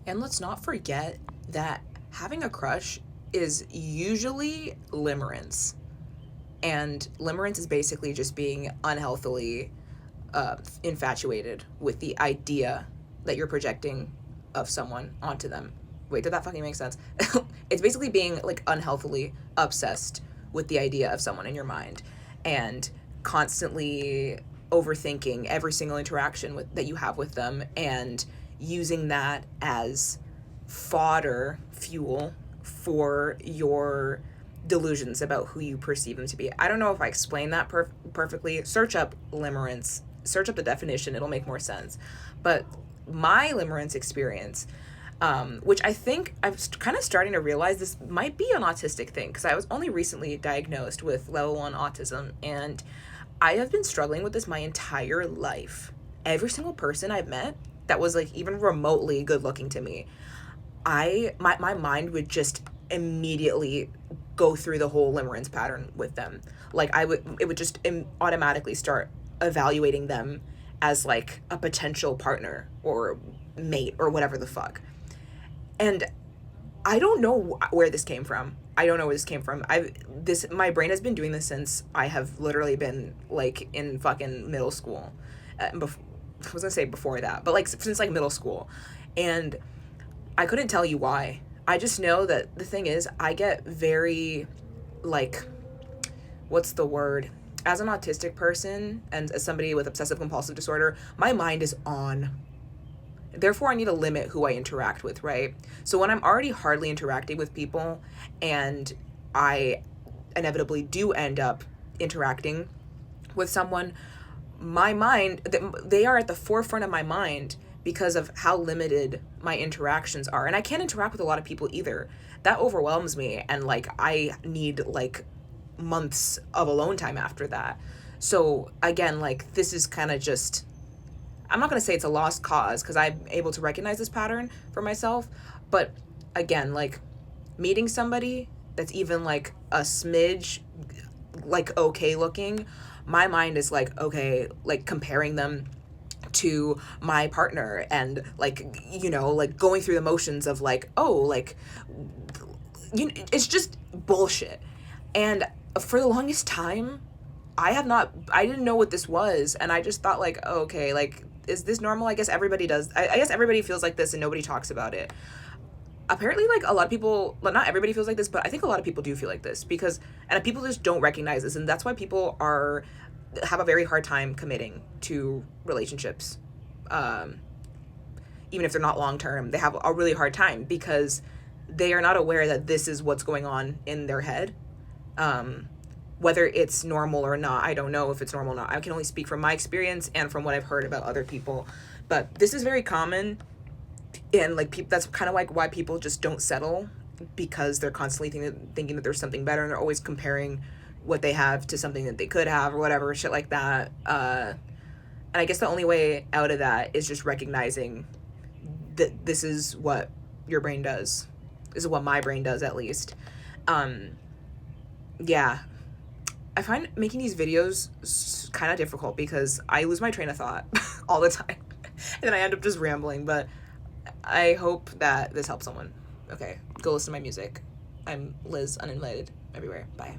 And let's not forget that having a crush is usually limerence. And limerence is basically just being unhealthily infatuated with the idea that you're projecting of someone onto them. Wait, did that fucking make sense? It's basically being like unhealthily obsessed with the idea of someone in your mind and constantly overthinking every single interaction that you have with them and using that as fodder fuel for your delusions about who you perceive them to be. I don't know if I explained that perfectly. Search up limerence, search up the definition, it'll make more sense. But my limerence experience, which I think I'm kind of starting to realize this might be an autistic thing, because I was only recently diagnosed with level 1 autism, and I have been struggling with this my entire life. Every single person I've met that was like even remotely good looking to me, my mind would just immediately go through the whole limerence pattern with them. Like it would just automatically start evaluating them as like a potential partner or mate or whatever the fuck. And I don't know where this came from. I don't know where this came from. My brain has been doing this since I have literally been like in fucking middle school. I was gonna say before that, but like since like middle school. And I couldn't tell you why. I just know that the thing is, I get very, like, what's the word? As an autistic person and as somebody with obsessive compulsive disorder, my mind is on. Therefore, I need to limit who I interact with, right? So when I'm already hardly interacting with people and I inevitably do end up interacting with someone, my mind, they are at the forefront of my mind because of how limited my interactions are. And I can't interact with a lot of people either. That overwhelms me, and like I need like months of alone time after that. So again, like this is kind of just, I'm not going to say it's a lost cause because I'm able to recognize this pattern for myself, but again, like meeting somebody that's even like a smidge like okay looking, my mind is like, okay, like comparing them to my partner and like, you know, like going through the motions of like, oh, like, you know, it's just bullshit. And for the longest time, I didn't know what this was, and I just thought like, oh, okay, like, is this normal? I guess everybody does. I guess everybody feels like this and nobody talks about it. Apparently, like, a lot of people, well, not everybody feels like this, but I think a lot of people do feel like this because, and people just don't recognize this, and that's why people have a very hard time committing to relationships. Even if they're not long term, they have a really hard time because they are not aware that this is what's going on in their head. Whether it's normal or not, I don't know if it's normal or not. I can only speak from my experience and from what I've heard about other people. But this is very common, and like that's kind of like why people just don't settle, because they're constantly thinking that there's something better, and they're always comparing what they have to something that they could have or whatever, shit like that. And I guess the only way out of that is just recognizing that this is what your brain does. This is what my brain does, at least. Yeah. I find making these videos kind of difficult because I lose my train of thought all the time. And then I end up just rambling, but I hope that this helps someone. Okay, go listen to my music. I'm Liz Uninvited everywhere. Bye.